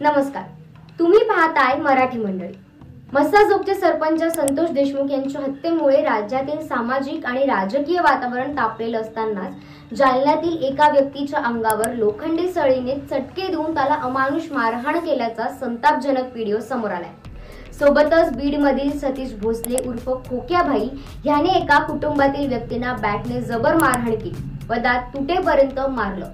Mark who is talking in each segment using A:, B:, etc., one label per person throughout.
A: नमस्कार, तुम्ही पाहताय मराठी मंडळी। मस्साजोगचे सरपंच संतोष देशमुख यांच्या हत्येमुळे राज्यातील सामाजिक आणि राजकीय वातावरण तापलेलं असतानाच जालन्यातील एका व्यक्तीच्या अंगावर लोखंडी सळीने चटके देऊन त्याला अमानुष मारहाण केल्याचा संतापजनक व्हिडिओ समोर आलाय। सोबतच बीडमधील सतीश भोसले उर्फ खोक्याभाई याने एका कुटुंबातील व्यक्तींना बॅटने जबर मारहाण केली व दात तुटेपर्यंत मारलं।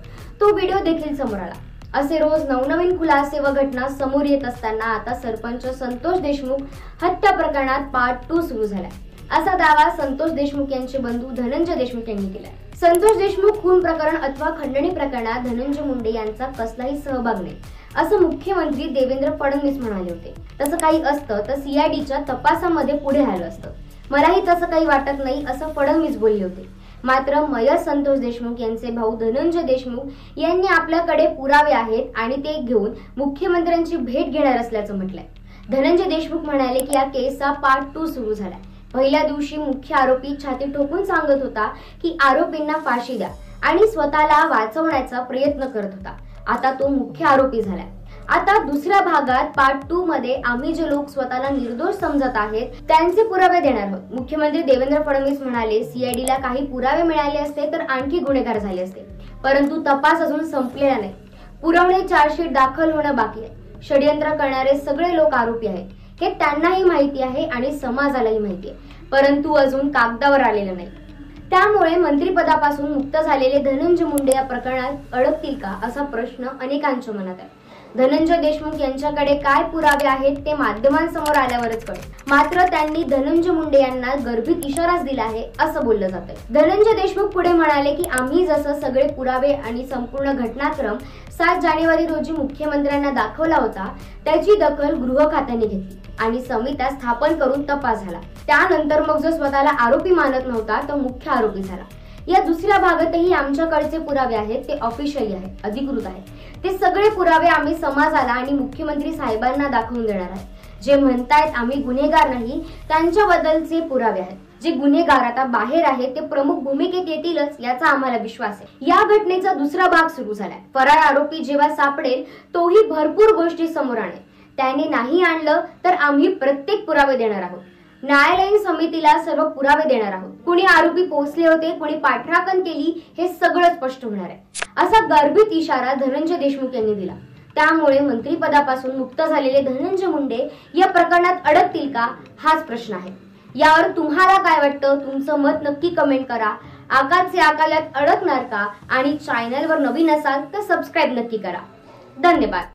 A: तो व्हिडिओ देखील समोर आला। असे रोज नवनवीन खुलासे व घटना समोर येत असताना आता सरपंच संतोष देशमुख हत्या प्रकरणात पार्ट 2 सुरू झालाय, असा दावा संतोष देशमुख यांचे बंधू धनंजय देशमुख यांनी केलाय। संतोष देशमुख खून प्रकरण अथवा खंडणी प्रकरणात धनंजय मुंडे यांचा कसलाही सहभाग नाही, असं मुख्यमंत्री देवेंद्र फडणवीस म्हणाले होते। तसं काही असतं तर सीआयडीच्या तपासामध्ये पुढे आलं असतं, मलाही तसं काही वाटत नाही, असं फडणवीस बोलले होते। मात्र मयत संतोष देशमुख यांचे भाऊ धनंजय देशमुख यांनी आपल्याकडे पुरावे आहेत आणि ते घेऊन मुख्यमंत्र्यांची भेट घेणार असल्याचं म्हटलंय। धनंजय देशमुख म्हणाले की या केसचा पार्ट 2 सुरू झालाय। पहिल्या दिवशी मुख्य आरोपी छाती ठोकून सांगत होता की आरोपींना फाशी द्या आणि स्वतःला वाचवण्याचा प्रयत्न करत होता। आता तो मुख्य आरोपी झालाय। आता दुसऱ्या भागात पार्ट 2 मध्ये आम्ही जे लोक स्वतःला निर्दोष समजत आहेत त्यांचे पुरावे देणार आहोत। मुख्यमंत्री देवेंद्र फडणवीस म्हणाले, सीआयडीला काही पुरावे मिळाले असते तर आणखी गुन्हेगार झाले असते, परंतु तपास अजून संपलेला नाही। पुरवणी चार्जशीट दाखल होणं बाकी आहे। षडयंत्र करणारे सगळे लोक आरोपी आहेत हे त्यांनाही माहिती आहे आणि समाजालाही माहिती आहे, परंतु अजून कागदावर आलेलं नाही। त्यामुळे मंत्रिपदापासून मुक्त झालेले धनंजय मुंडे या प्रकरणात अडकतील का, असा प्रश्न अनेकांच्या मनात आहे। धनंजय देशमुख यांच्याकडे काय पुरावे आहेत ते माध्यमांसमोर आल्यावरच कळेल। मात्र त्यांनी धनंजय मुंडे यांना गर्भित इशाराच दिला आहे, असं बोललं जातंय। धनंजय देशमुख पुढे म्हणाले की आम्ही जसं सगळे पुरावे आणि संपूर्ण घटनाक्रम 7 जानेवारी रोजी मुख्यमंत्र्यांना दाखवला होता, त्याची दखल गृह खात्याने घेतली आणि समित्या स्थापन करून तपास झाला। त्यानंतर मग जो स्वतःला आरोपी मानत नव्हता तो मुख्य आरोपी झाला। या दुसऱ्या भागातही आमच्याकडचे पुरावे आहेत, ते ऑफिशियली आहेत, अधिकृत आहेत। ते सगळे पुरावे आम्ही समाजाला आणि मुख्यमंत्री साहेबांना दाखवून देणार आहे। जे म्हणतायत आम्ही गुन्हेगार नाही, त्यांच्याबद्दलचे पुरावे आहेत। जे गुन्हेगार आता बाहेर आहेत ते प्रमुख भूमिकेत येतीलच, याचा आम्हाला विश्वास आहे। या घटनेचा दुसरा भाग सुरू झालाय। फरार आरोपी जेव्हा सापडेल तोही भरपूर गोष्टी समोर आणेल। त्याने नाही आणलं तर आम्ही प्रत्येक पुरावे देणार आहोत। न्यायालयीन समितीला सर्व पुरावे देणार आहोत। कुणी आरोपी पोहोचले होते, कुणी पाठराखण केली, हे सगळं स्पष्ट होणार आहे, असा गर्भित इशारा धनंजय देशमुख यांनी दिला। त्यामुळे मंत्रिपदापासून मुक्त झालेले धनंजय मुंडे या प्रकरणात अडकतील का, हाच प्रश्न आहे। यावर तुम्हाला काय वाटतं, तुमचं मत नक्की कमेंट करा। आकाशचे आकाशात अडकणार का? आणि चॅनलवर नवीन असाल तर सबस्क्राईब नक्की करा। धन्यवाद।